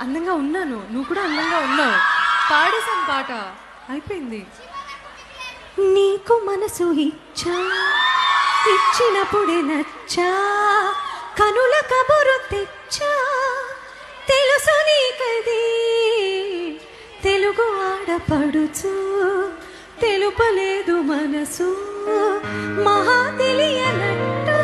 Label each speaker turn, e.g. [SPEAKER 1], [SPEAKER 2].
[SPEAKER 1] అందంగా ఉన్నాను, నువ్వు కూడా అందంగా ఉన్నావు. పాడేశాను పాట, అయిపోయింది. నీకు మనసు ఇచ్చా, ఇచ్చినప్పుడే నచ్చా, కనుల కబురు తెచ్చా, తెలుసు నీకది తెలుగు ఆడపడుచు, తెలుపలేదు మనసు మహా తెలియనట్టు